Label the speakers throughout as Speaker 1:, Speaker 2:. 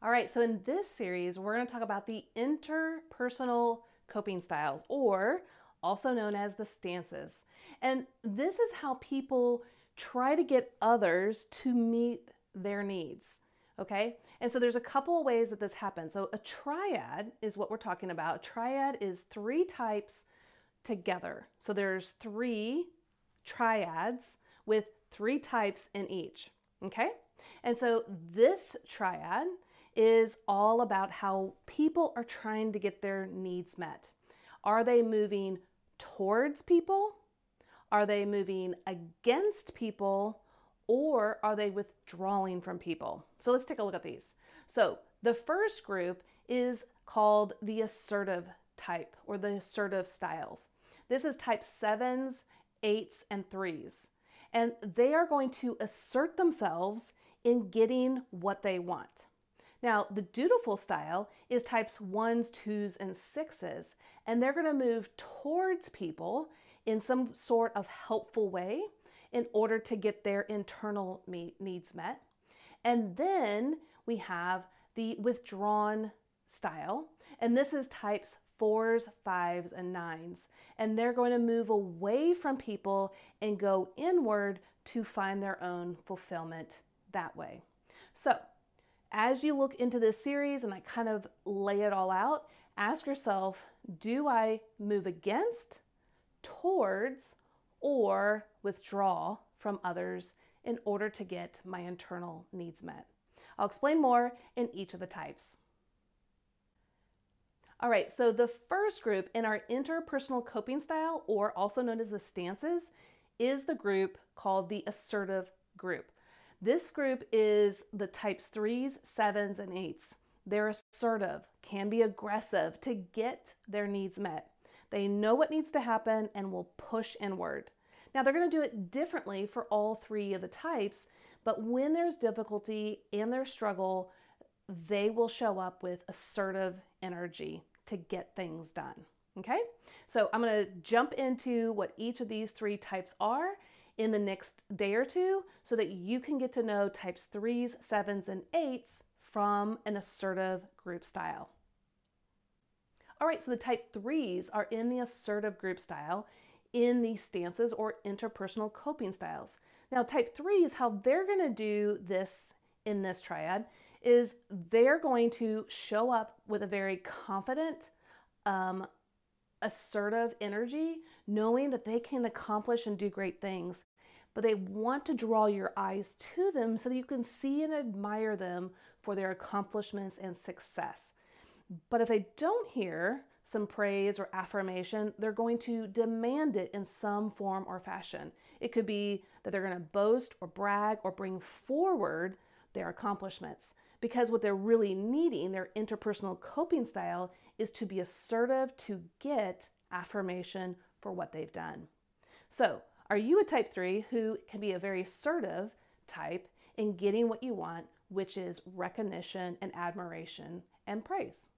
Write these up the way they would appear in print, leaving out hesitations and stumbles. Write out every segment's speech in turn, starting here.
Speaker 1: All right, so in this series, we're going to talk about the interpersonal coping styles, or also known as the stances. And this is how people try to get others to meet their needs. Okay, and so there's a couple of ways that this happens. So a triad is what we're talking about. A triad is three types together. So there's three triads with three types in each. Okay, and so this triad is all about how people are trying to get their needs met. Are they moving towards people? Are they moving against people? Or are they withdrawing from people? So let's take a look at these. So the first group is called the assertive type, or the assertive styles. This is type 7s, 8s, and 3s. And they are going to assert themselves in getting what they want. Now, the dutiful style is types 1s, 2s, and 6s, and they're going to move towards people in some sort of helpful way in order to get their internal needs met. And then we have the withdrawn style, and this is types 4s, 5s, and 9s, and they're going to move away from people and go inward to find their own fulfillment that way. So as you look into this series and I kind of lay it all out, ask yourself, do I move against, towards, or withdraw from others in order to get my internal needs met? I'll explain more in each of the types. All right, so the first group in our interpersonal coping style, or also known as the stances, is the group called the assertive group. This group is the types 3s, 7s, and 8s. They're assertive, can be aggressive to get their needs met. They know what needs to happen and will push inward. Now, they're going to do it differently for all three of the types, but when there's difficulty and there's struggle, they will show up with assertive energy to get things done. Okay, so I'm going to jump into what each of these three types are in the next day or two so that you can get to know types 3s, 7s, and 8s from an assertive group style. All right, so the type 3s are in the assertive group style in the stances or interpersonal coping styles. Now, type 3s, how they're going to do this in this triad is they're going to show up with a very confident, assertive energy, knowing that they can accomplish and do great things, but they want to draw your eyes to them so that you can see and admire them for their accomplishments and success. But if they don't hear some praise or affirmation, they're going to demand it in some form or fashion. It could be that they're going to boast or brag or bring forward their accomplishments, because what they're really needing, their interpersonal coping style, is to be assertive to get affirmation for what they've done. So, are you a type 3 who can be a very assertive type in getting what you want, which is recognition and admiration and praise?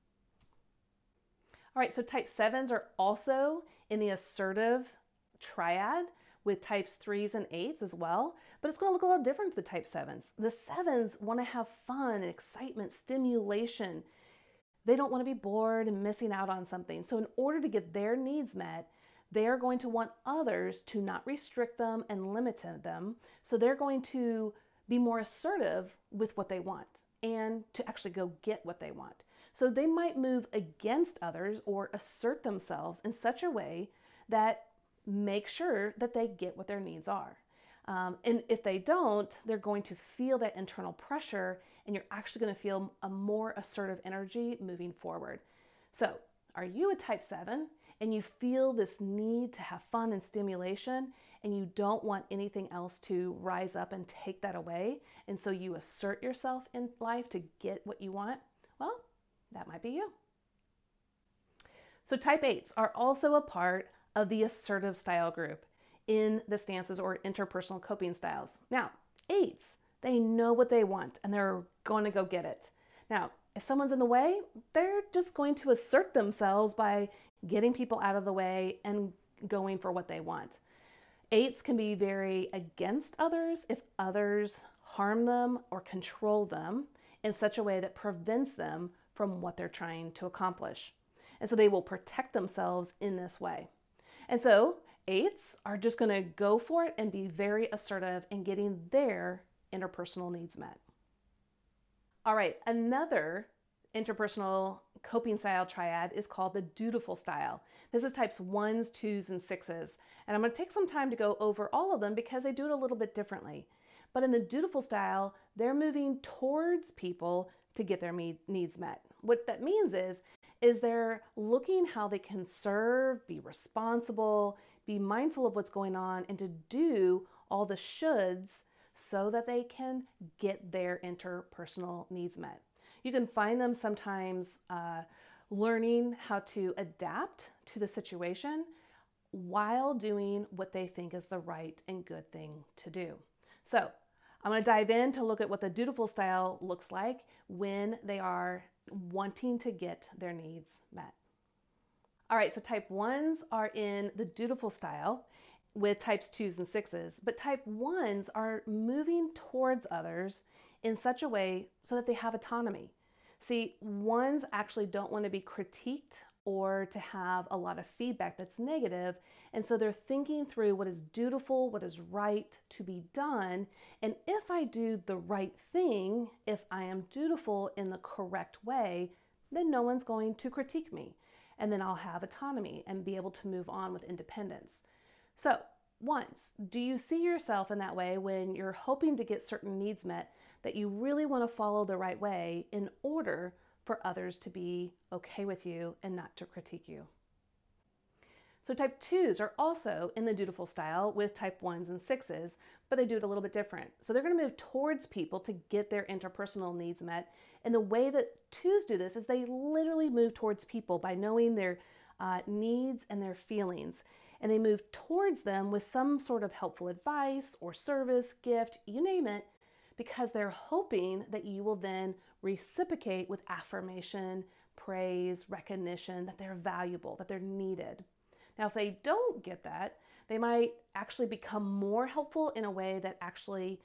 Speaker 1: All right, so type 7s are also in the assertive triad with types 3s and 8s as well, but it's going to look a little different for the type 7s. The 7s want to have fun and excitement, stimulation. They don't want to be bored and missing out on something. So in order to get their needs met, they are going to want others to not restrict them and limit them. So they're going to be more assertive with what they want and to actually go get what they want. So they might move against others or assert themselves in such a way that make sure that they get what their needs are. And if they don't, they're going to feel that internal pressure, and you're actually going to feel a more assertive energy moving forward. So are you a type 7 and you feel this need to have fun and stimulation, and you don't want anything else to rise up and take that away, and so you assert yourself in life to get what you want? Well, that might be you. So type 8s are also a part of the assertive style group in the stances or interpersonal coping styles. Now, 8s, they know what they want and they're going to go get it. Now, if someone's in the way, they're just going to assert themselves by getting people out of the way and going for what they want. 8s can be very against others if others harm them or control them in such a way that prevents them from what they're trying to accomplish. And so they will protect themselves in this way. And so 8s are just going to go for it and be very assertive in getting their interpersonal needs met. All right, another interpersonal coping style triad is called the Dutiful style. This is types 1s, 2s, and 6s. And I'm going to take some time to go over all of them because they do it a little bit differently. But in the Dutiful style, they're moving towards people to get their needs met. What that means is they're looking how they can serve, be responsible, be mindful of what's going on, and to do all the shoulds so that they can get their interpersonal needs met. You can find them sometimes learning how to adapt to the situation while doing what they think is the right and good thing to do. So I'm going to dive in to look at what the Dutiful style looks like when they are wanting to get their needs met. All right, so type 1s are in the Dutiful style with types 2s and 6s, but type 1s are moving towards others in such a way so that they have autonomy. See, 1s actually don't want to be critiqued or to have a lot of feedback that's negative, and so they're thinking through what is dutiful, what is right to be done, and if I do the right thing, if I am dutiful in the correct way, then no one's going to critique me, and then I'll have autonomy and be able to move on with independence. So, 1s, do you see yourself in that way when you're hoping to get certain needs met, that you really want to follow the right way in order for others to be okay with you and not to critique you? So type 2s are also in the Dutiful style with type 1s and 6s, but they do it a little bit different. So they're going to move towards people to get their interpersonal needs met. And the way that 2s do this is they literally move towards people by knowing their needs and their feelings. And they move towards them with some sort of helpful advice or service, gift, you name it, because they're hoping that you will then reciprocate with affirmation, praise, recognition, that they're valuable, that they're needed. Now, if they don't get that, they might actually become more helpful in a way that actually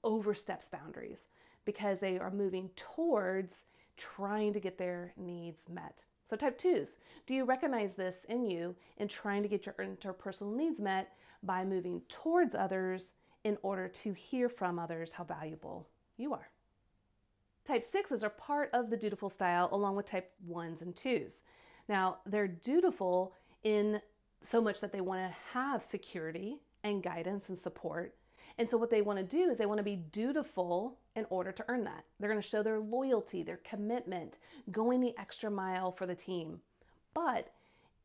Speaker 1: oversteps boundaries because they are moving towards trying to get their needs met. So type 2s, do you recognize this in you in trying to get your interpersonal needs met by moving towards others in order to hear from others how valuable you are? Type 6s are part of the Dutiful style along with type 1s and 2s. Now, they're dutiful in so much that they want to have security and guidance and support. And so what they want to do is they want to be dutiful in order to earn that. They're going to show their loyalty, their commitment, going the extra mile for the team. But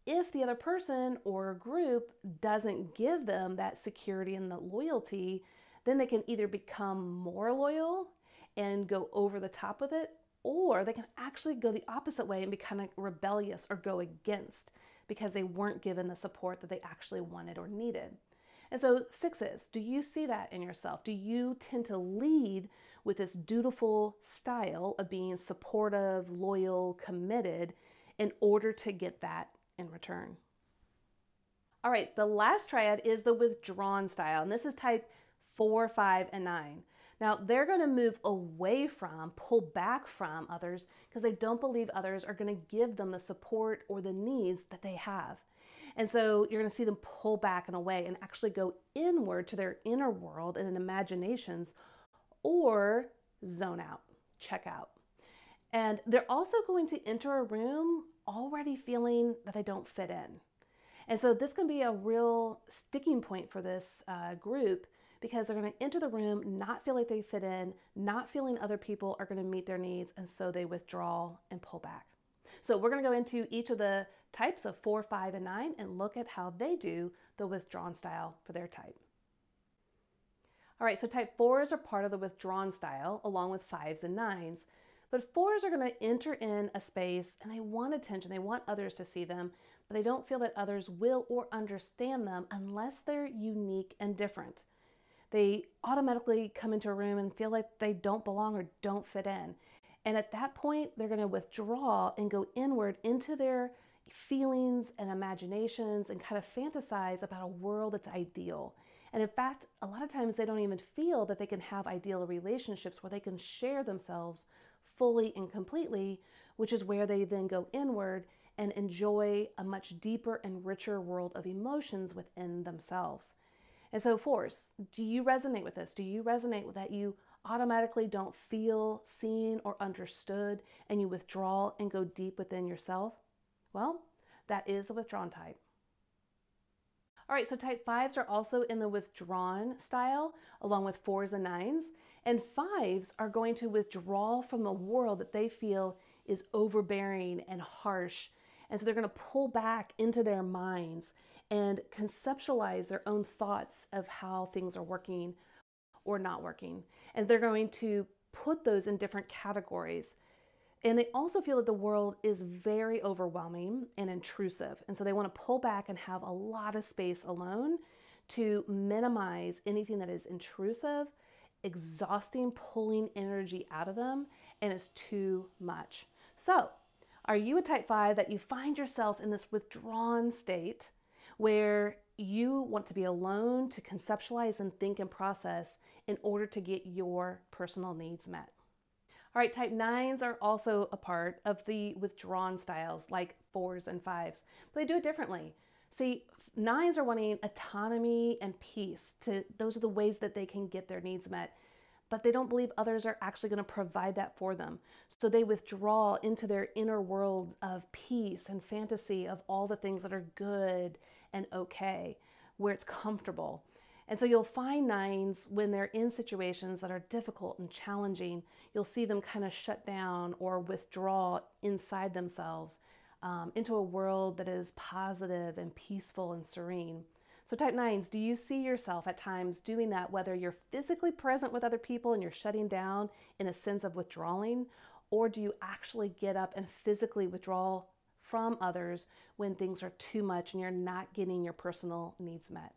Speaker 1: if the other person or group doesn't give them that security and the loyalty, then they can either become more loyal and go over the top with it, or they can actually go the opposite way and be kind of rebellious or go against because they weren't given the support that they actually wanted or needed. And so 6s, do you see that in yourself? Do you tend to lead with this dutiful style of being supportive, loyal, committed in order to get that in return? All right, the last triad is the Withdrawn style, and this is type 4, 5, and 9. Now, they're going to move away from, pull back from others because they don't believe others are going to give them the support or the needs that they have. And so you're going to see them pull back and away and actually go inward to their inner world and in imaginations, or zone out, check out. And they're also going to enter a room already feeling that they don't fit in. And so this can be a real sticking point for this group, because they're going to enter the room, not feel like they fit in, not feeling other people are going to meet their needs, and so they withdraw and pull back. So we're going to go into each of the types of 4, 5, and 9 and look at how they do the Withdrawn style for their type. All right, so type 4s are part of the Withdrawn style along with 5s and 9s, but 4s are going to enter in a space and they want attention, they want others to see them, but they don't feel that others will or understand them unless they're unique and different. They automatically come into a room and feel like they don't belong or don't fit in. And at that point, they're going to withdraw and go inward into their feelings and imaginations and kind of fantasize about a world that's ideal. And in fact, a lot of times they don't even feel that they can have ideal relationships where they can share themselves fully and completely, which is where they then go inward and enjoy a much deeper and richer world of emotions within themselves. And so, fours, do you resonate with this? Do you resonate with that you automatically don't feel seen or understood and you withdraw and go deep within yourself? Well, that is the withdrawn type. All right, so type 5s are also in the withdrawn style, along with 4s and 9s. And 5s are going to withdraw from a world that they feel is overbearing and harsh. And so they're going to pull back into their minds and conceptualize their own thoughts of how things are working or not working. And they're going to put those in different categories. And they also feel that the world is very overwhelming and intrusive. And so they want to pull back and have a lot of space alone to minimize anything that is intrusive, exhausting, pulling energy out of them, and is too much. So, are you a type 5 that you find yourself in this withdrawn state where you want to be alone to conceptualize and think and process in order to get your personal needs met? All right, type 9s are also a part of the withdrawn styles like 4s and 5s, but they do it differently. See, 9s are wanting autonomy and peace. Those are the ways that they can get their needs met, but they don't believe others are actually going to provide that for them. So they withdraw into their inner world of peace and fantasy of all the things that are good and okay, where it's comfortable. And so you'll find 9s when they're in situations that are difficult and challenging, you'll see them kind of shut down or withdraw inside themselves into a world that is positive and peaceful and serene. So type 9s, do you see yourself at times doing that, whether you're physically present with other people and you're shutting down in a sense of withdrawing, or do you actually get up and physically withdraw from others when things are too much and you're not getting your personal needs met?